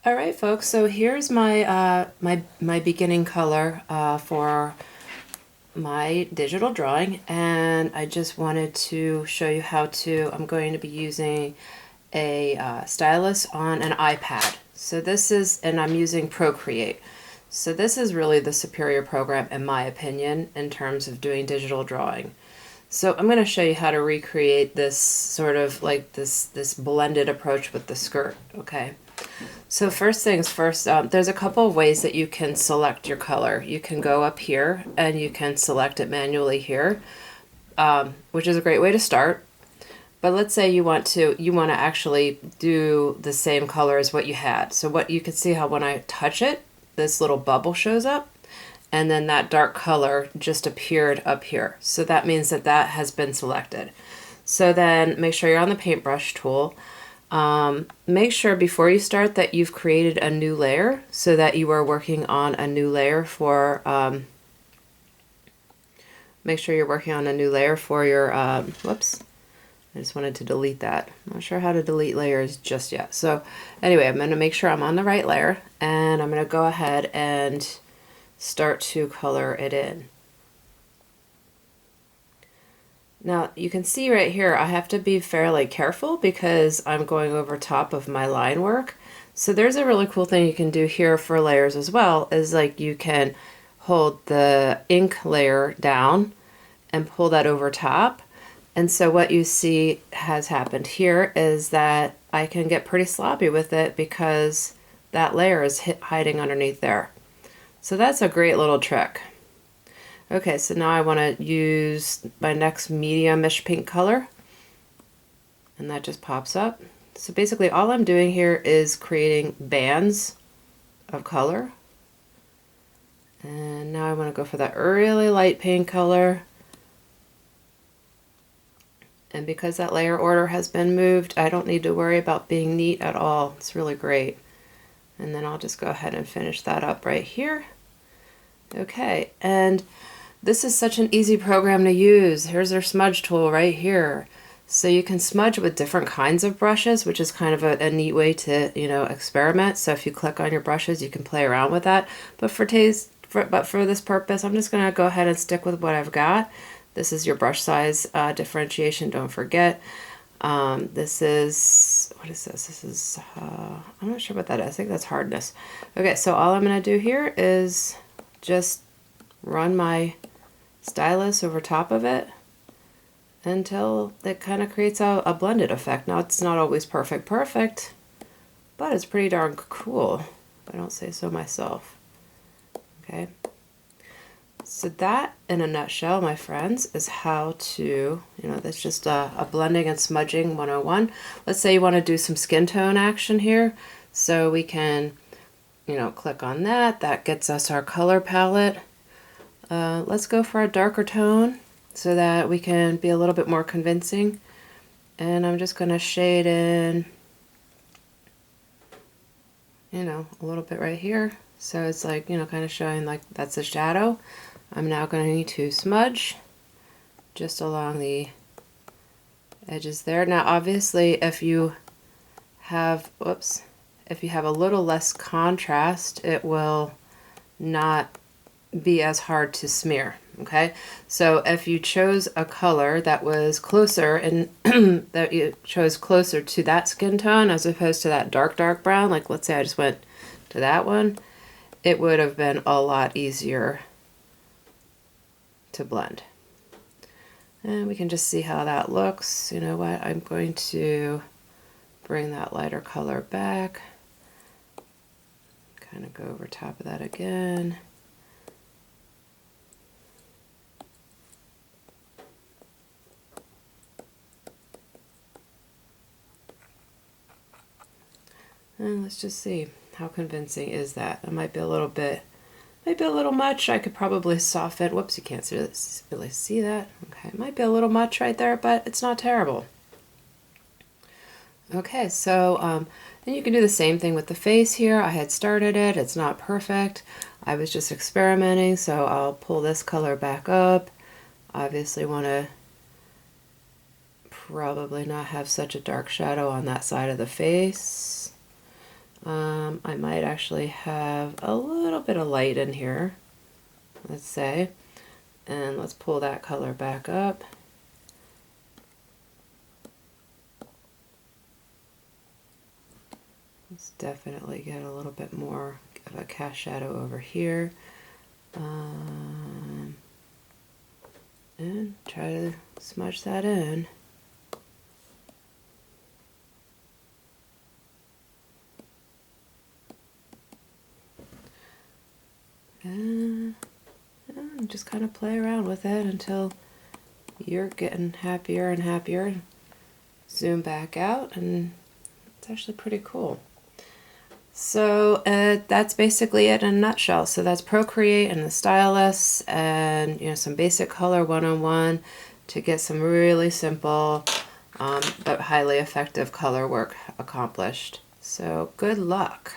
All right, folks. So here's my beginning color for my digital drawing, and I just wanted to show you how to. I'm going to be using a stylus on an iPad. So this is, and I'm using Procreate. So this is really the superior program, in my opinion, in terms of doing digital drawing. So I'm going to show you how to recreate this sort of like this blended approach with the skirt. Okay. So first things first, there's a couple of ways that you can select your color. You can go up here and you can select it manually here, which is a great way to start. But let's say you want to actually do the same color as what you had. So what you can see how when I touch it, this little bubble shows up, and then that dark color just appeared up here. So that means that that has been selected. So then make sure you're on the paintbrush tool. Make sure before you start that you've created a new layer so that you are working on a new layer for, make sure you're working on a new layer for your, whoops, I just wanted to delete that. I'm not sure how to delete layers just yet. So anyway, I'm going to make sure I'm on the right layer, and I'm going to go ahead and start to color it in. Now you can see right here I have to be fairly careful because I'm going over top of my line work. So there's a really cool thing you can do here for layers as well, is like you can hold the ink layer down and pull that over top. And so what you see has happened here is that I can get pretty sloppy with it because that layer is hiding underneath there. So that's a great little trick. Okay, so now I want to use my next medium-ish pink color, and that just pops up. So basically all I'm doing here is creating bands of color. And now I want to go for that really light pink color. And because that layer order has been moved, I don't need to worry about being neat at all. It's really great. And then I'll just go ahead and finish that up right here. Okay, and this is such an easy program to use. Here's our smudge tool right here. So you can smudge with different kinds of brushes, which is kind of a neat way to, experiment. So if you click on your brushes, you can play around with that. But for this purpose, I'm just going to go ahead and stick with what I've got. This is your brush size differentiation, don't forget. This is, what is this? This is, I'm not sure what that is. I think that's hardness. Okay, so all I'm going to do here is just run my stylus over top of it until it kind of creates a blended effect. Now it's not always perfect, but it's pretty darn cool, if I don't say so myself. Okay, so that in a nutshell, my friends, is how to, that's just a blending and smudging 101. Let's say you want to do some skin tone action here, so we can, click on that. That gets us our color palette. Let's go for a darker tone so that we can be a little bit more convincing. And I'm just going to shade in, a little bit right here. So it's like, kind of showing like that's a shadow. I'm now going to smudge just along the edges there. Now obviously if you have, if you have a little less contrast, it will not be as hard to smear. Okay, so if you chose a color that was closer and that you chose closer to that skin tone as opposed to that dark brown, like let's say I just went to that one, it would have been a lot easier to blend. And we can just see how that looks. You know what, I'm going to bring that lighter color back, kind of go over top of that again. And let's just see, how convincing is that? It might be a little bit, maybe a little much. I could probably soften. Whoops, you can't really see that. Okay, it might be a little much right there, but it's not terrible. Okay, so then you can do the same thing with the face here. I had started it. It's not perfect. I was just experimenting, so I'll pull this color back up. Obviously want to probably not have such a dark shadow on that side of the face. I might actually have a little bit of light in here, let's say, and let's pull that color back up. Let's definitely get a little bit more of a cast shadow over here. And try to smudge that in. And just kind of play around with it until you're getting happier and happier. Zoom back out, and it's actually pretty cool. So that's basically it in a nutshell. So that's Procreate and the stylus, and some basic color 101 to get some really simple but highly effective color work accomplished. So good luck.